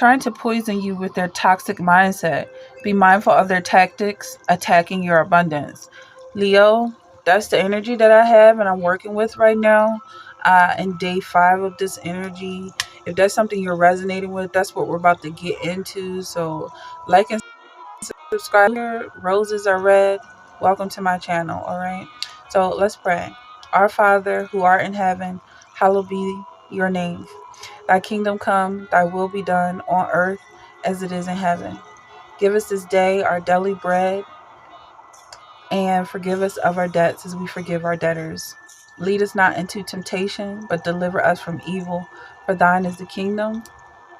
trying to poison you with their toxic mindset. Be mindful of their tactics attacking your abundance. Leo, that's the energy that I have and I'm working with right now. In day 5 of this energy. If that's something you're resonating with, that's what we're about to get into. So like and subscribe. Here, roses are red. Welcome to my channel. All right. So let's pray. Our Father who art in heaven, hallowed be your name. Thy kingdom come, thy will be done on earth as it is in heaven. Give us this day our daily bread, and forgive us of our debts as we forgive our debtors. Lead us not into temptation, but deliver us from evil. For thine is the kingdom,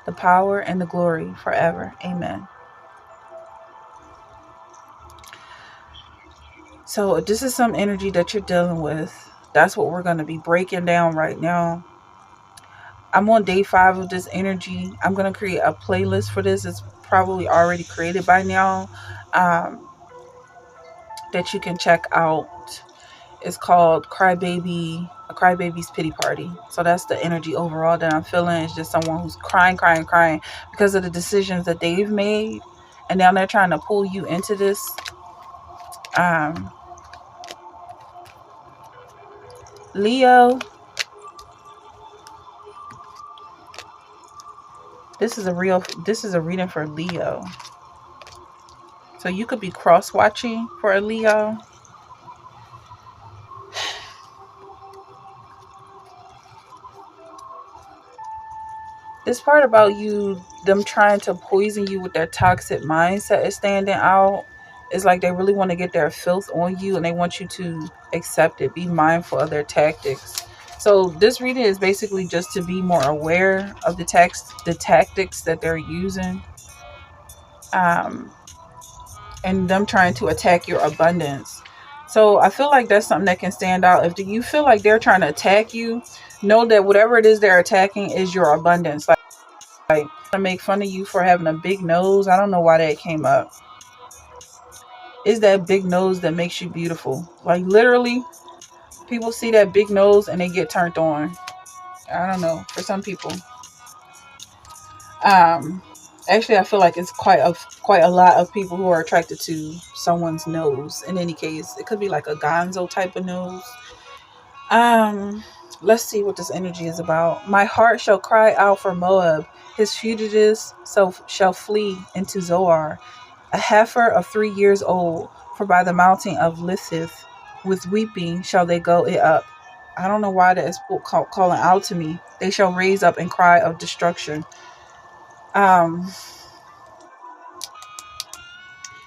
the power, and the glory forever. Amen. So this is some energy that you're dealing with. That's what we're going to be breaking down right now. I'm on day 5 of this energy. I'm going to create a playlist for this. It's probably already created by now, that you can check out. It's called Crybaby, a Crybaby's Pity Party. So that's the energy overall that I'm feeling. It's just someone who's crying because of the decisions that they've made. And now they're trying to pull you into this. Leo, this is a reading for Leo. So you could be cross-watching for a Leo. This part about them trying to poison you with their toxic mindset is standing out. It's like they really want to get their filth on you and they want you to accept it. Be mindful of their tactics. So this reading is basically just to be more aware of the tactics that they're using. And them trying to attack your abundance. So I feel like that's something that can stand out. If you feel like they're trying to attack you, know that whatever it is they're attacking is your abundance. Like to make fun of you for having a big nose. I don't know why that came up. It's that big nose that makes you beautiful. Like literally, people see that big nose and they get turned on. I don't know. For some people. Actually, I feel like it's quite a lot of people who are attracted to someone's nose. In any case, it could be like a gonzo type of nose. Let's see what this energy is about. My heart shall cry out for Moab. His fugitives shall flee into Zoar. A heifer of 3 years old, for by the mountain of Lithith, with weeping shall they go it up. I don't know why that is calling out to me. They shall raise up and cry of destruction.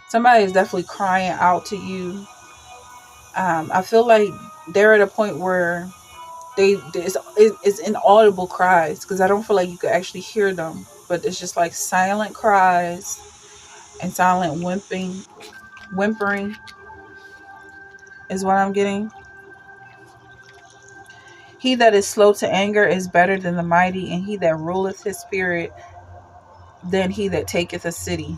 Somebody is definitely crying out to you. I feel like they're at a point where it's inaudible cries, because I don't feel like you could actually hear them, but it's just like silent cries and silent whimpering is what I'm getting. He that is slow to anger is better than the mighty, and he that ruleth his spirit than he that taketh a city.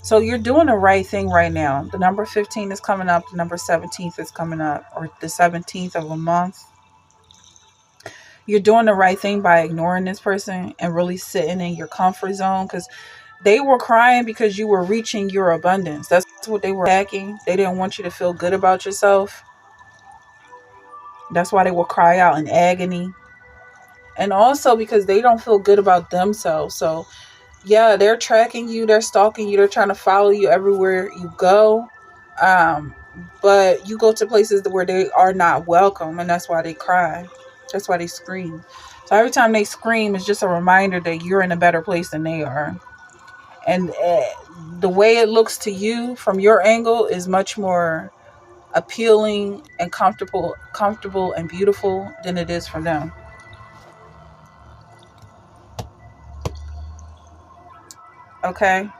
So you're doing the right thing right now. The number 15 is coming up. The number 17th is coming up, or the 17th of a month. You're doing the right thing by ignoring this person and really sitting in your comfort zone, because they were crying because you were reaching your abundance. That's what they were attacking. They didn't want you to feel good about yourself. That's why they will cry out in agony. And also because they don't feel good about themselves. So yeah, they're tracking you, they're stalking you, they're trying to follow you everywhere you go. But you go to places where they are not welcome, and that's why they cry. That's why they scream. So every time they scream, it's just a reminder that you're in a better place than they are. And the way it looks to you from your angle is much more appealing and comfortable and beautiful than it is for them. Okay?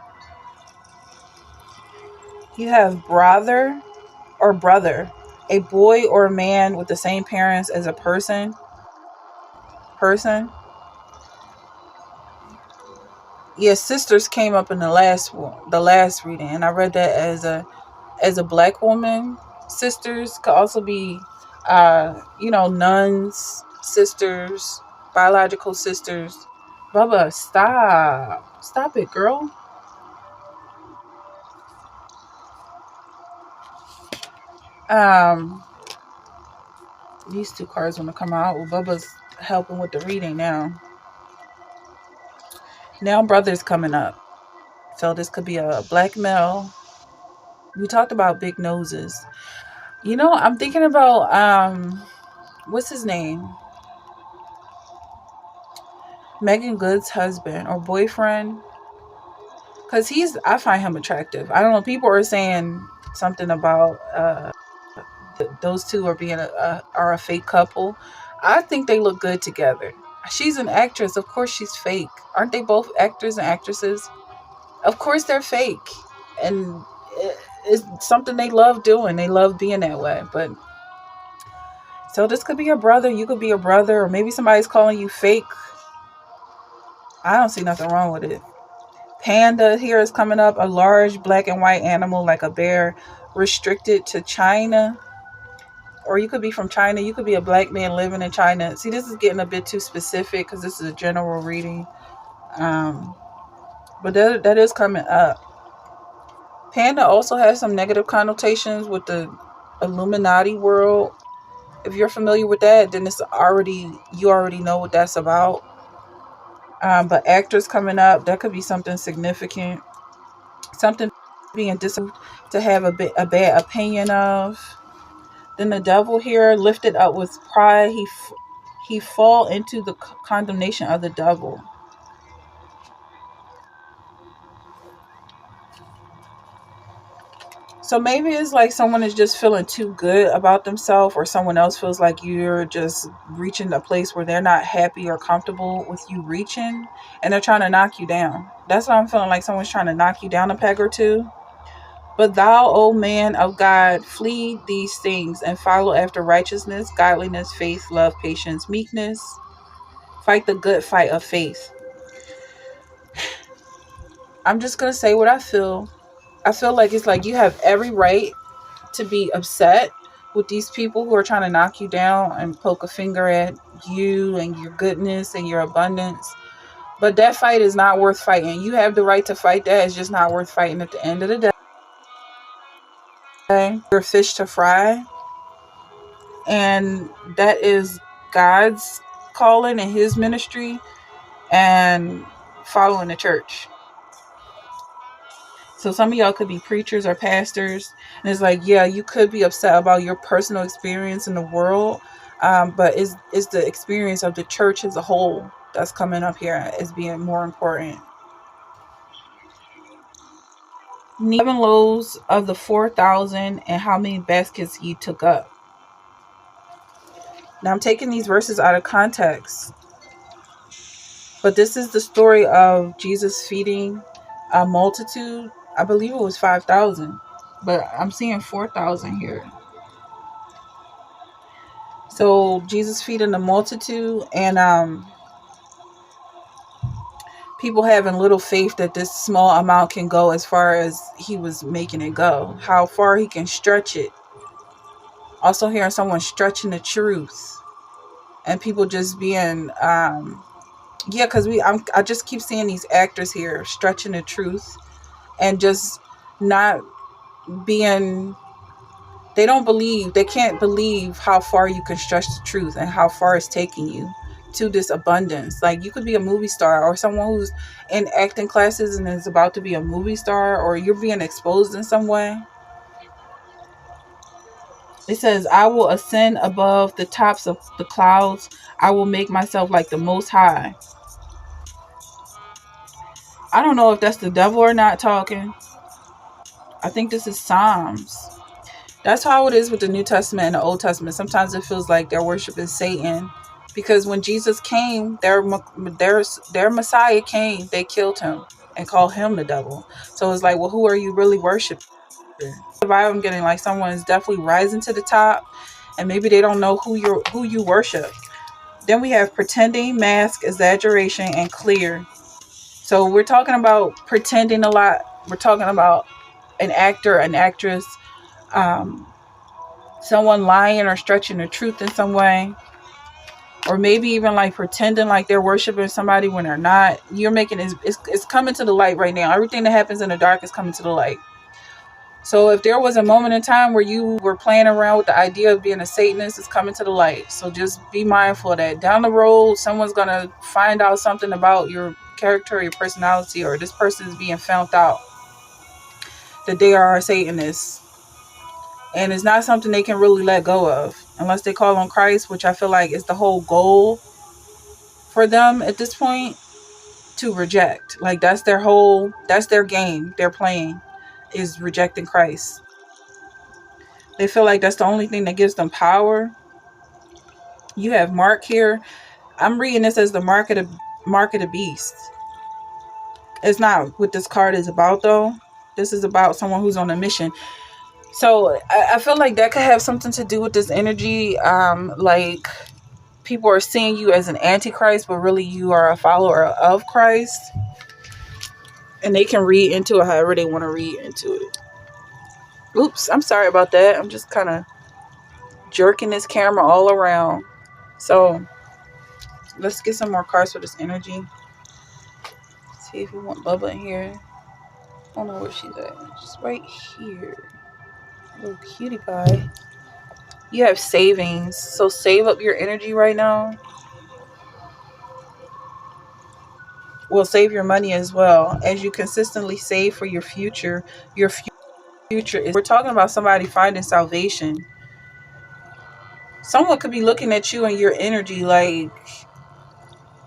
You have brother, a boy or a man with the same parents as a person. Yeah, sisters came up in the last reading, and I read that as a black woman. Sisters could also be nuns, sisters, biological sisters. Bubba, stop. Stop it, girl. Um, these two cards want to come out. Well, Bubba's helping with the reading now. Now brother's coming up. So this could be a black male. We talked about big noses. I'm thinking about what's his name? Megan Good's husband or boyfriend. Cause I find him attractive. I don't know. People are saying something about those two are a fake couple. I think they look good together. She's an actress. Of course she's fake. Aren't they both actors and actresses? Of course they're fake. And it's something they love doing. They love being that way. But so this could be a brother. You could be a brother. Or maybe somebody's calling you fake. I don't see nothing wrong with it. Panda here is coming up. A large black and white animal like a bear, restricted to China. Or you could be from China. You could be a black man living in China. See, this is getting a bit too specific because this is a general reading. But that is coming up. Panda also has some negative connotations with the Illuminati world. If you're familiar with that, then you already know what that's about. But actors coming up, that could be something significant. Something being disapproved to have a bad opinion of. Then the devil here lifted up with pride, he fall into the condemnation of the devil. So maybe it's like someone is just feeling too good about themselves, or someone else feels like you're just reaching a place where they're not happy or comfortable with you reaching, and they're trying to knock you down. That's what I'm feeling, like someone's trying to knock you down a peg or two. But thou, O man of God, flee these things and follow after righteousness, godliness, faith, love, patience, meekness. Fight the good fight of faith. I'm just going to say what I feel. I feel like it's like you have every right to be upset with these people who are trying to knock you down and poke a finger at you and your goodness and your abundance. But that fight is not worth fighting. You have the right to fight that. It's just not worth fighting at the end of the day. You're a fish to fry. And that is God's calling and his ministry and following the church. So some of y'all could be preachers or pastors, and it's like, yeah, you could be upset about your personal experience in the world, but it's the experience of the church as a whole that's coming up here as being more important. 7 loaves of the 4,000, and how many baskets ye took up. Now I'm taking these verses out of context, but this is the story of Jesus feeding a multitude. I believe it was 5,000, but I'm seeing 4,000 here. So Jesus feeding the multitude, and people having little faith that this small amount can go as far as he was making it go, how far he can stretch it. Also hearing someone stretching the truth, and people just being because I just keep seeing these actors here stretching the truth and just not being, they can't believe how far you can stretch the truth and how far it's taking you to this abundance. Like, you could be a movie star, or someone who's in acting classes and is about to be a movie star, or you're being exposed in some way. It says, I will ascend above the tops of the clouds. I will make myself like the Most High. I don't know if that's the devil or not talking. I think this is Psalms. That's how it is with the New Testament and the Old Testament. Sometimes it feels like they're worshiping Satan, because when Jesus came, their Messiah came, they killed him and called him the devil. So it's like, well, who are you really worshiping? The vibe I'm getting, like someone is definitely rising to the top, and maybe they don't know who you worship. Then we have pretending, mask, exaggeration, and clear. So we're talking about pretending a lot. We're talking about an actor, an actress, someone lying or stretching the truth in some way. or maybe even like pretending like they're worshiping somebody when they're not. You're making it's coming to the light right now. Everything that happens in the dark is coming to the light. So if there was a moment in time where you were playing around with the idea of being a Satanist, it's coming to the light. So just be mindful of that. Down the road, someone's going to find out something about your character, your personality, or this person is being found out that they are a Satanist. And it's not something they can really let go of unless they call on Christ, which I feel like is the whole goal for them at this point, to reject. Like that's their game they're playing, is rejecting Christ. They feel like that's the only thing that gives them power. You have Mark here. I'm reading this as the mark of the beast. It's not what this card is about, though. This is about someone who's on a mission. So I feel like that could have something to do with this energy. Like people are seeing you as an antichrist, but really you are a follower of Christ. And they can read into it however they want to read into it. Oops, I'm sorry about that. I'm just kind of jerking this camera all around. So let's get some more cards for this energy. See if we want Bubba in here. I don't know where she's at. Just right here. Little cutie pie. You have savings. So save up your energy right now. Well, save your money as well. As you consistently save for your future is... We're talking about somebody finding salvation. Someone could be looking at you and your energy like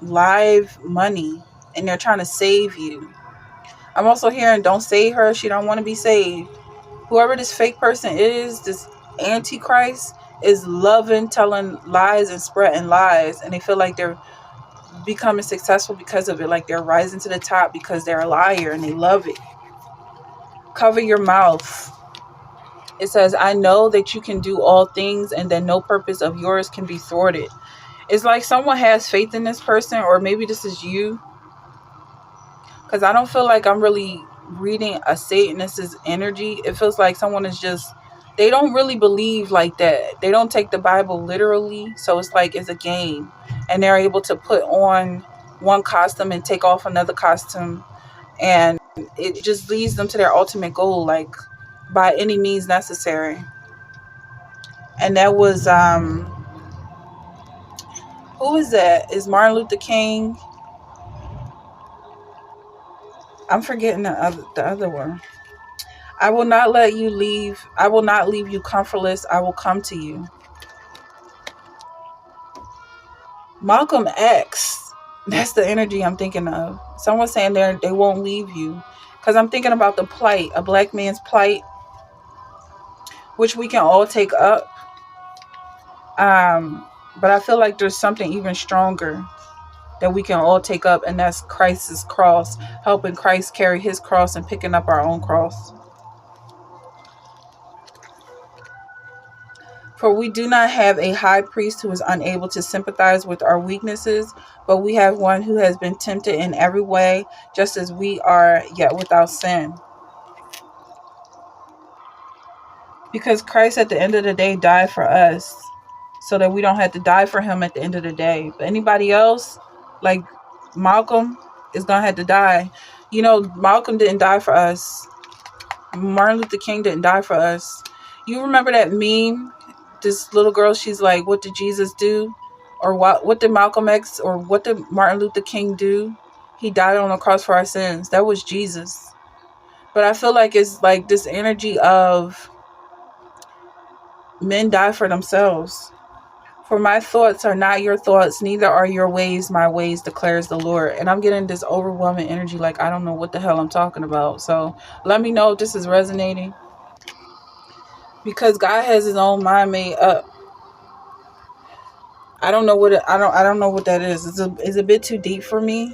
live money, and they're trying to save you. I'm also hearing don't save her. She don't want to be saved. Whoever this fake person is, this antichrist, is loving telling lies and spreading lies, and they feel like they're becoming successful because of it, like they're rising to the top because they're a liar and they love it. Cover your mouth. It says, I know that you can do all things and that no purpose of yours can be thwarted. It's like someone has faith in this person, or maybe this is you, because I don't feel like I'm really reading a Satanist's energy. It feels like someone is just, they don't really believe like that. They don't take the Bible literally. So it's like it's a game, and they're able to put on one costume and take off another costume, and it just leads them to their ultimate goal, like by any means necessary. And that was who is that? Is Martin Luther King? I'm forgetting the other one. I will not let you leave. I will not leave you comfortless. I will come to you. Malcolm X. That's the energy I'm thinking of. Someone saying they won't leave you. Because I'm thinking about the plight, a black man's plight, which we can all take up. But I feel like there's something even stronger that we can all take up, and that's Christ's cross, helping Christ carry his cross and picking up our own cross. For we do not have a high priest who is unable to sympathize with our weaknesses, but we have one who has been tempted in every way, just as we are, yet without sin. Because Christ at the end of the day died for us, so that we don't have to die for him at the end of the day. But anybody else, like Malcolm, is going to have to die. You know, Malcolm didn't die for us. Martin Luther King didn't die for us. You remember that meme? This little girl, she's like, what did Jesus do? Or what did Malcolm X or what did Martin Luther King do? He died on the cross for our sins. That was Jesus. But I feel like it's like this energy of men die for themselves. For my thoughts are not your thoughts, neither are your ways my ways, declares the Lord. And I'm getting this overwhelming energy like I don't know what the hell I'm talking about. So let me know if this is resonating. Because God has his own mind made up. I don't know what I don't know what that is. It's a bit too deep for me.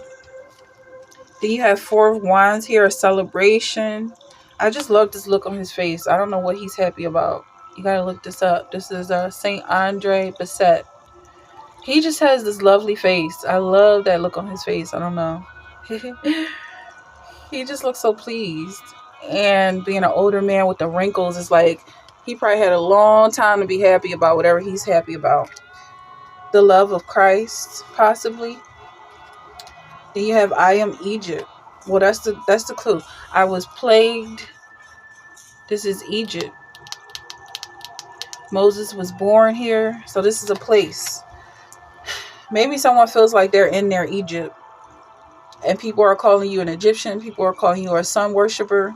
Then you have Four of Wands here, a celebration. I just love this look on his face. I don't know what he's happy about. You gotta look this up. This is Saint Andre Bessette. He just has this lovely face. I love that look on his face. I don't know. He just looks so pleased. And being an older man with the wrinkles is like he probably had a long time to be happy about whatever he's happy about. the love of Christ, possibly. Then you have I am Egypt. Well, that's the clue. I was plagued. This is Egypt. Moses was born here. So this is a place. Maybe someone feels like they're in their Egypt. And people are calling you an Egyptian. People are calling you a sun worshiper.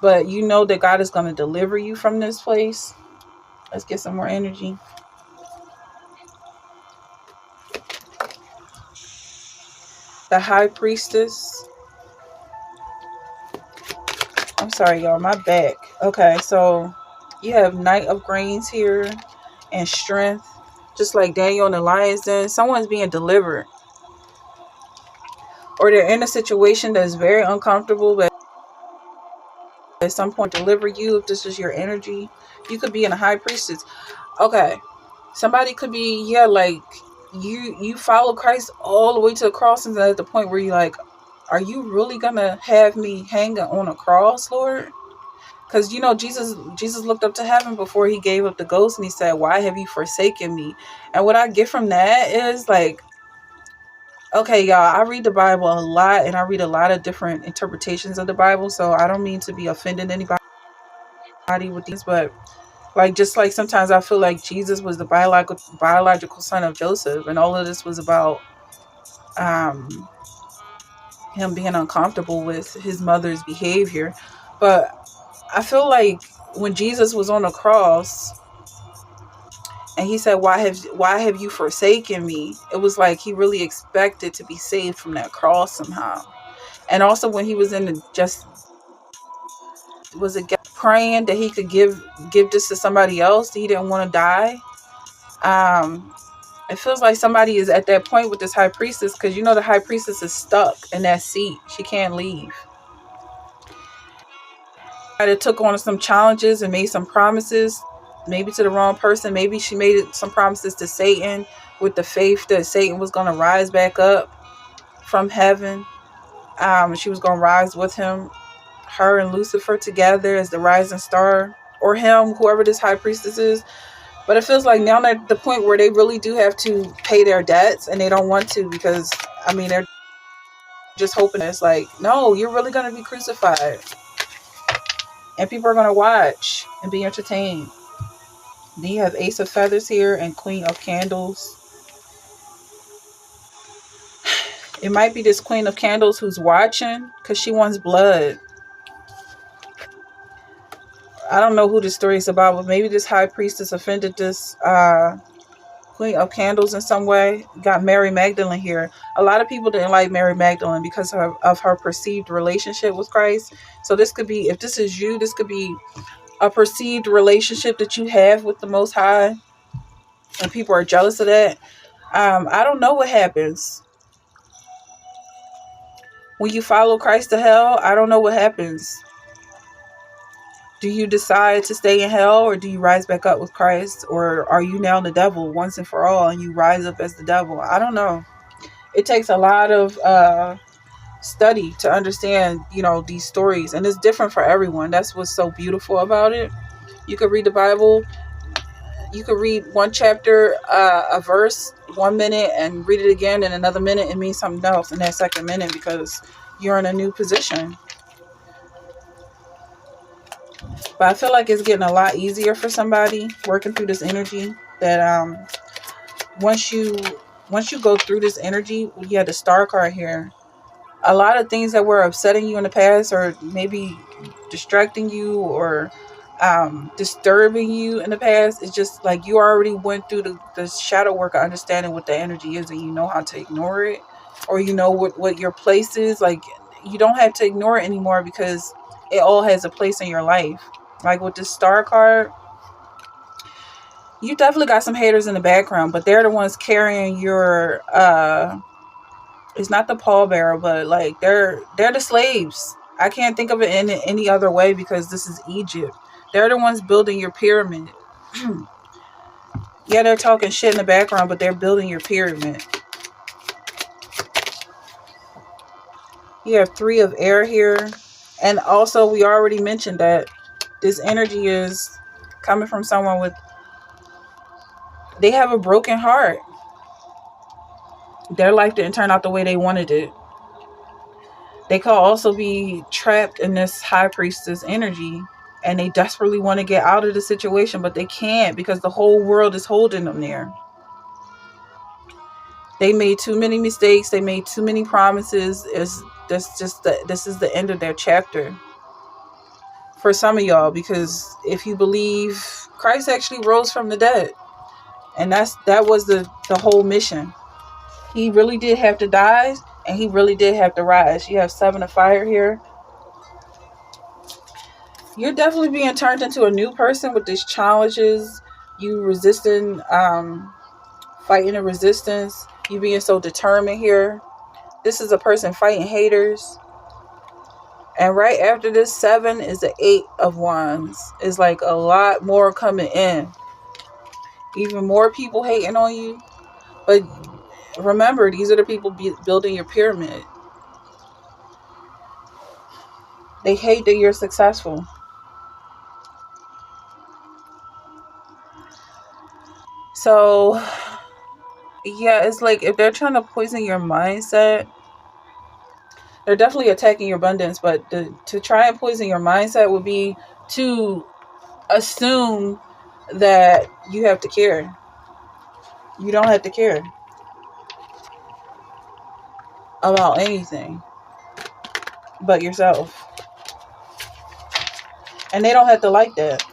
But you know that God is going to deliver you from this place. Let's get some more energy. The high priestess. I'm sorry, y'all. My back. Okay, so you have Knight of Grains here and strength. Just like Daniel and the lion's den. Someone's being delivered. Or they're in a situation that's very uncomfortable, but at some point deliver you if this is your energy. You could be in a high priestess. Okay. Somebody could be, yeah, like you follow Christ all the way to the cross, and at the point where you're like, are you really gonna have me hanging on a cross, Lord? Because you know Jesus looked up to heaven before he gave up the ghost, and he said, why have you forsaken me? And what I get from that is like, okay, y'all, I read the Bible a lot, and I read a lot of different interpretations of the Bible, so I don't mean to be offending anybody with these, but like, just like sometimes I feel like Jesus was the biological son of Joseph, and all of this was about um, him being uncomfortable with his mother's behavior. But I feel like when Jesus was on the cross and he said, why have you forsaken me? It was like he really expected to be saved from that cross somehow. And also when he was in the just was it praying that he could give this to somebody else that he didn't want to die. It feels like somebody is at that point with this high priestess, because you know the high priestess is stuck in that seat. She can't leave. It took on some challenges and made some promises, maybe to the wrong person. Maybe she made some promises to Satan with the faith that Satan was going to rise back up from heaven. She was going to rise with him, her and Lucifer together as the rising star, or him, whoever this high priestess is. But it feels like now they're at the point where they really do have to pay their debts, and they don't want to, because, I mean, they're just hoping it's like, no, you're really going to be crucified. And people are going to watch and be entertained. Then you have Ace of Feathers here and Queen of Candles. It might be this Queen of Candles who's watching because she wants blood. I don't know who this story is about, but maybe this high priestess offended this Queen of Candles in some way. Got Mary Magdalene here. A lot of people didn't like Mary Magdalene because of her perceived relationship with Christ. So this could be, if this is you, this could be a perceived relationship that you have with the Most High, and people are jealous of that. I don't know what happens when you follow Christ to hell. I don't know what happens. Do you decide to stay in hell, or do you rise back up with Christ? Or are you now the devil once and for all and you rise up as the devil? I don't know. It takes a lot of study to understand, these stories. And it's different for everyone. That's what's so beautiful about it. You could read the Bible. You could read one chapter, a verse 1 minute, and read it again in another minute. It means something else in that second minute because you're in a new position. But I feel like it's getting a lot easier for somebody working through this energy. That once you go through this energy, you had the Star card here. A lot of things that were upsetting you in the past, or maybe distracting you, or disturbing you in the past, it's just like you already went through the shadow work of understanding what the energy is, and you know how to ignore it, or you know what your place is. Like, you don't have to ignore it anymore because it all has a place in your life. Like with this Star card, you definitely got some haters in the background, but they're the ones carrying your it's not the pallbearer, but like they're the slaves. I can't think of it in any other way because this is Egypt. They're the ones building your pyramid. Yeah, they're talking shit in the background, but they're building your pyramid. You have 3 of air here. And also, we already mentioned that this energy is coming from someone they have a broken heart. Their life didn't turn out the way they wanted it. They could also be trapped in this high priestess energy, and they desperately want to get out of the situation, but they can't because the whole world is holding them there. They made too many mistakes. They made too many promises. This is the end of their chapter for some of y'all, because if you believe Christ actually rose from the dead, and that was the whole mission. He really did have to die, and he really did have to rise. You have 7 of fire here. You're definitely being turned into a new person with these challenges. You resisting, fighting the resistance. You being so determined here. This is a person fighting haters. And right after this 7 is the 8 of wands. It's like a lot more coming in. Even more people hating on you. But remember, these are the people building your pyramid. They hate that you're successful. So, yeah, it's like if they're trying to poison your mindset, they're definitely attacking your abundance. But to try and poison your mindset would be to assume that you have to care. You don't have to care about anything but yourself. And they don't have to like that.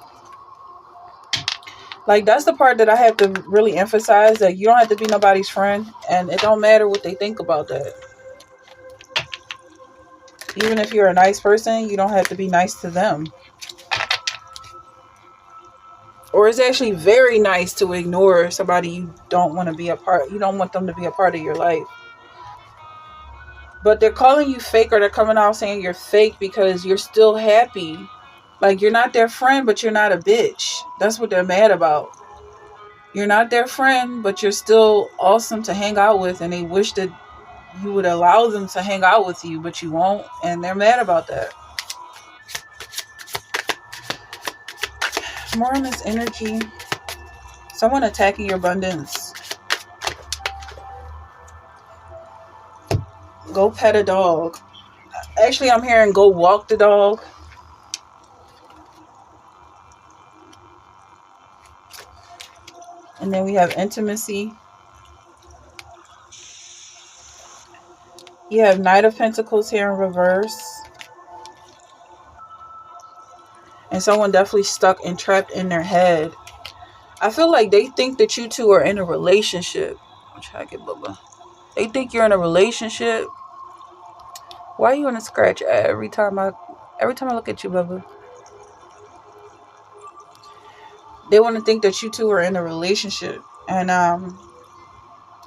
Like, that's the part that I have to really emphasize, that you don't have to be nobody's friend, and it don't matter what they think about that. Even if you're a nice person, you don't have to be nice to them. Or it's actually very nice to ignore somebody you don't want to be a part. You don't want them to be a part of your life. But they're calling you fake, or they're coming out saying you're fake because you're still happy. Like, you're not their friend, but you're not a bitch. That's what they're mad about. You're not their friend, but you're still awesome to hang out with, and they wish that you would allow them to hang out with you, but you won't, and they're mad about that. More on this energy. Someone attacking your abundance. Go pet a dog. Actually, I'm hearing go walk the dog. And then we have intimacy. You have Knight of Pentacles here in reverse. And someone definitely stuck and trapped in their head. I feel like they think that you two are in a relationship. I'm trying to get Bubba. They think you're in a relationship. Why are you on a scratch every time I look at you, Bubba? They want to think that you two are in a relationship. And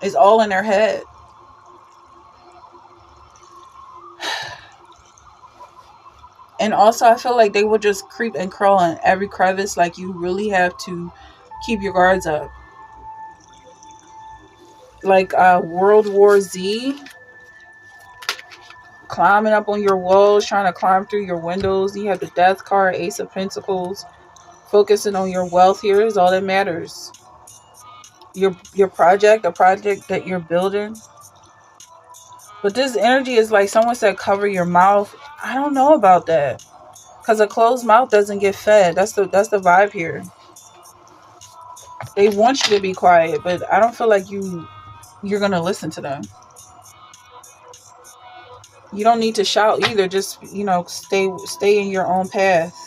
it's all in their head. And also, I feel like they will just creep and crawl in every crevice. Like, you really have to keep your guards up. Like World War Z, climbing up on your walls, trying to climb through your windows. You have the Death card, Ace of Pentacles. Focusing on your wealth here is all that matters. Your project, a project that you're building. But this energy is like someone said, cover your mouth. I don't know about that. Because a closed mouth doesn't get fed. That's the vibe here. They want you to be quiet, but I don't feel like you're going to listen to them. You don't need to shout either. Just, stay in your own path.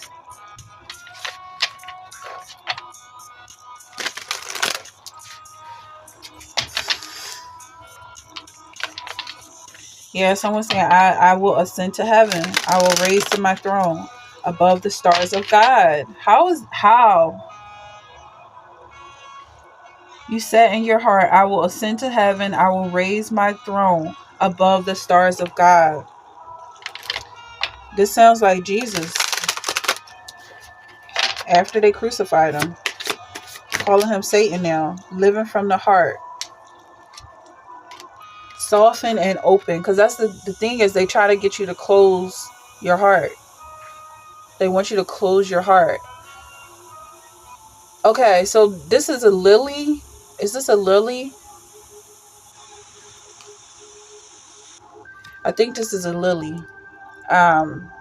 Yeah, someone's saying, I will ascend to heaven. I will raise to my throne above the stars of God. How? You said in your heart, I will ascend to heaven. I will raise my throne above the stars of God. This sounds like Jesus. After they crucified him. Calling him Satan now. Living from the heart. Soften and open. Because that's the thing is, they try to get you to close your heart. They want you to close your heart. Okay, so this is a lily. Is this a lily? I think this is a lily. Um,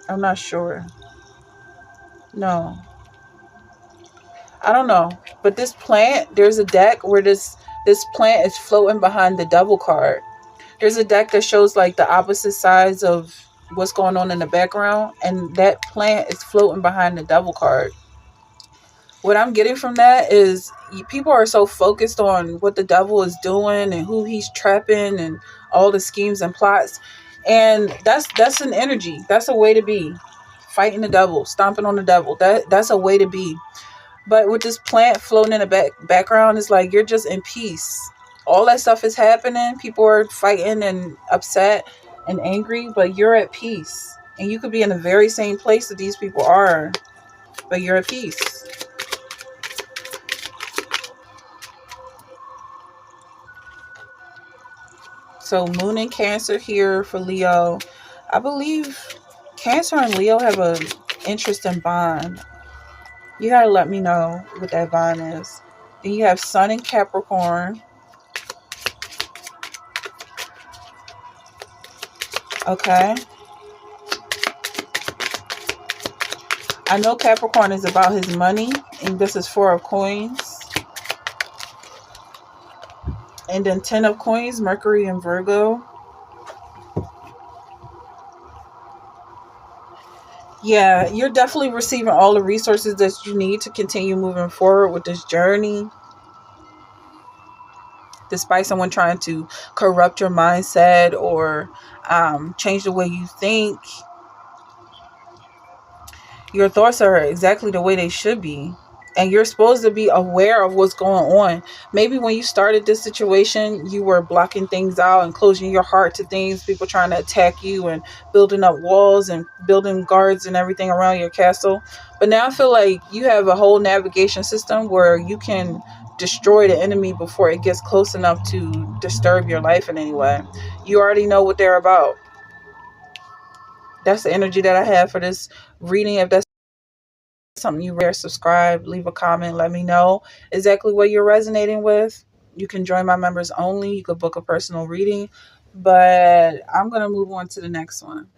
I'm not sure. No, I don't know. But this plant, there's a deck where this plant is floating behind the devil card. There's a deck that shows like the opposite sides of what's going on in the background, and that plant is floating behind the devil card. What I'm getting from that is people are so focused on what the devil is doing and who he's trapping and all the schemes and plots, and that's an energy. That's a way to be. Fighting the devil, stomping on the devil. That's a way to be. But with this plant floating in the background, it's like you're just in peace. All that stuff is happening. People are fighting and upset and angry, but you're at peace. And you could be in the very same place that these people are, but you're at peace. So Moon and Cancer here for Leo. I believe Cancer and Leo have a interesting bond. You gotta let me know what that bond is. Then you have Sun and Capricorn. Okay. I know Capricorn is about his money, and this is 4 of Coins. And then 10 of Coins, Mercury and Virgo. Yeah, you're definitely receiving all the resources that you need to continue moving forward with this journey. Despite someone trying to corrupt your mindset or change the way you think, your thoughts are exactly the way they should be. And you're supposed to be aware of what's going on. Maybe when you started this situation, you were blocking things out and closing your heart to things, people trying to attack you and building up walls and building guards and everything around your castle. But now I feel like you have a whole navigation system where you can destroy the enemy before it gets close enough to disturb your life in any way. You already know what they're about. That's the energy that I have for this reading. If that's something you rare, subscribe, leave a comment, let me know exactly what you're resonating with. You can join my members only. You could book a personal reading. But I'm going to move on to the next one.